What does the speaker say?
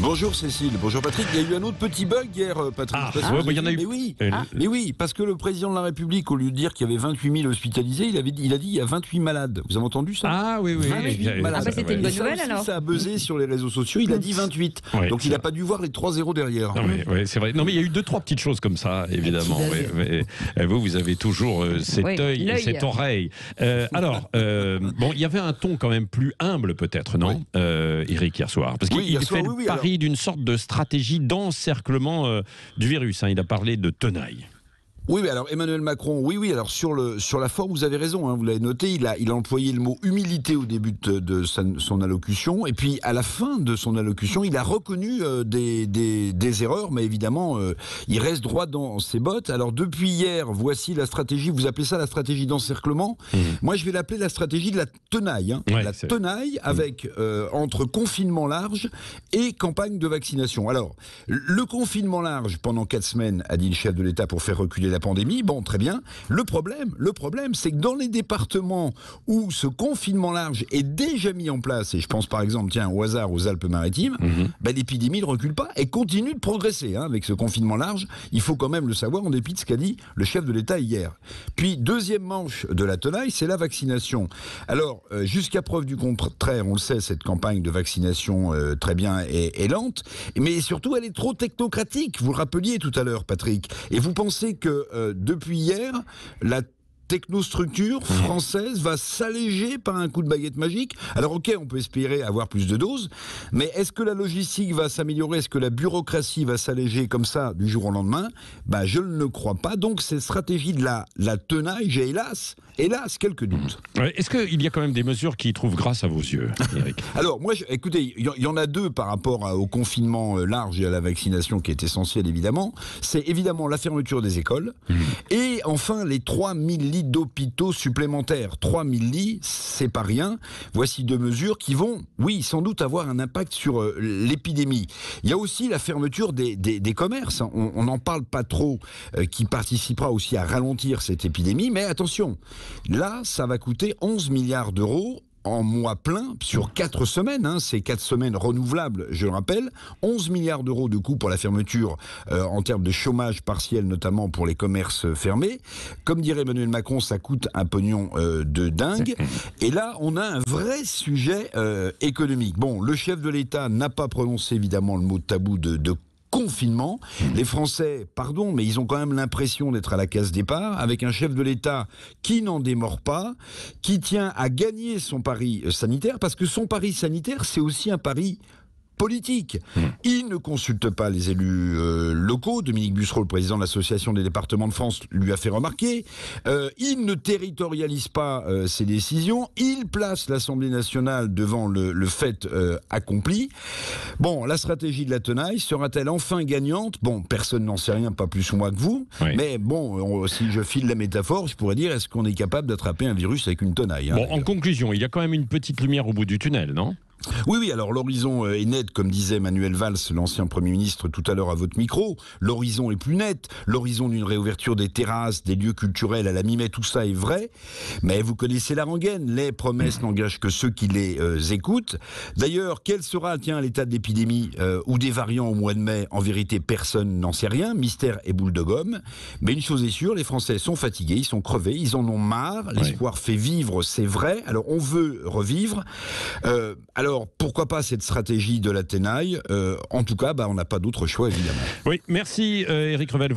Bonjour Cécile, bonjour Patrick. Il y a eu un autre petit bug hier, Patrick. Il y en a eu. Mais oui, parce que le président de la République, au lieu de dire qu'il y avait 28 000 hospitalisés, il a dit il y a 28 malades. Vous avez entendu ça? Ah oui. 28 malades. C'était une bonne nouvelle alors. Ça a buzzé sur les réseaux sociaux, il a dit 28. Ouais, donc il n'a pas dû voir les 3 zéros derrière. Oui, c'est vrai. Non, mais il y a eu 2-3 petites choses comme ça, évidemment. Vous avez toujours cet œil et cette oreille. Bon, il y avait un ton quand même plus humble peut-être, non, Eric, hier soir? Parce qu'il fait le pari d'une sorte de stratégie d'encerclement du virus. Il a parlé de tenaille. Oui, mais alors Emmanuel Macron, alors sur la forme, vous avez raison, vous l'avez noté, il a employé le mot humilité au début de son allocution, et puis à la fin de son allocution, il a reconnu des erreurs, mais évidemment, il reste droit dans ses bottes. Alors depuis hier, voici la stratégie, vous appelez ça la stratégie d'encerclement, moi je vais l'appeler la stratégie de la tenaille, tenaille avec entre confinement large et campagne de vaccination. Alors, le confinement large pendant 4 semaines, a dit le chef de l'État, pour faire reculer la pandémie, bon, très bien. Le problème, c'est que dans les départements où ce confinement large est déjà mis en place, et je pense par exemple, au hasard, aux Alpes-Maritimes, l'épidémie ne recule pas et continue de progresser avec ce confinement large. Il faut quand même le savoir, en dépit de ce qu'a dit le chef de l'État hier. Puis, deuxième manche de la tenaille, c'est la vaccination. Alors, jusqu'à preuve du contraire, on le sait, cette campagne de vaccination, très bien, est lente, mais surtout, elle est trop technocratique. Vous le rappeliez tout à l'heure, Patrick. Et vous pensez que depuis hier, la technostructure française va s'alléger par un coup de baguette magique. Alors ok, on peut espérer avoir plus de doses, mais est-ce que la logistique va s'améliorer? Est-ce que la bureaucratie va s'alléger comme ça du jour au lendemain? Je ne le crois pas. Donc cette stratégie de la tenaille, j'ai hélas quelques doutes. Est-ce qu'il y a quand même des mesures qui trouvent grâce à vos yeux, Eric? Alors moi, écoutez, il y en a deux par rapport au confinement large et à la vaccination qui est essentielle évidemment. C'est évidemment la fermeture des écoles et enfin les 3000 lits d'hôpitaux supplémentaires. 3000 lits, c'est pas rien. Voici deux mesures qui vont, oui, sans doute avoir un impact sur l'épidémie. Il y a aussi la fermeture des commerces. On n'en parle pas trop, qui participera aussi à ralentir cette épidémie. Mais attention, là, ça va coûter 11 milliards d'euros en mois plein, sur 4 semaines, c'est 4 semaines renouvelables, je le rappelle, 11 milliards d'euros de coûts pour la fermeture en termes de chômage partiel, notamment pour les commerces fermés. Comme dirait Emmanuel Macron, ça coûte un pognon de dingue. Et là, on a un vrai sujet économique. Bon, le chef de l'État n'a pas prononcé évidemment le mot tabou de confinement. Les Français, pardon, mais ils ont quand même l'impression d'être à la case départ, avec un chef de l'État qui n'en démord pas, qui tient à gagner son pari sanitaire, parce que son pari sanitaire, c'est aussi un pari politique. Il ne consulte pas les élus locaux. Dominique Bussereau, le président de l'Association des départements de France, lui a fait remarquer. Il ne territorialise pas ses décisions. Il place l'Assemblée nationale devant le fait accompli. Bon, la stratégie de la tenaille sera-t-elle enfin gagnante? Bon, personne n'en sait rien, pas plus moi que vous. Mais bon, si je file la métaphore, je pourrais dire, est-ce qu'on est capable d'attraper un virus avec une tenaille? Bon, en conclusion, il y a quand même une petite lumière au bout du tunnel, non? Oui, alors l'horizon est net, comme disait Manuel Valls, l'ancien Premier ministre, tout à l'heure à votre micro. L'horizon est plus net. L'horizon d'une réouverture des terrasses, des lieux culturels à la mi-mai, tout ça est vrai. Mais vous connaissez la rengaine. Les promesses n'engagent que ceux qui les écoutent. D'ailleurs, quel sera, l'état de l'épidémie ou des variants au mois de mai? En vérité, personne n'en sait rien. Mystère et boule de gomme. Mais une chose est sûre, les Français sont fatigués, ils sont crevés, ils en ont marre. L'espoir fait vivre, c'est vrai. Alors, on veut revivre. Alors, pourquoi pas cette stratégie de la tenaille? En tout cas, on n'a pas d'autre choix, évidemment. Oui, merci Eric Revel.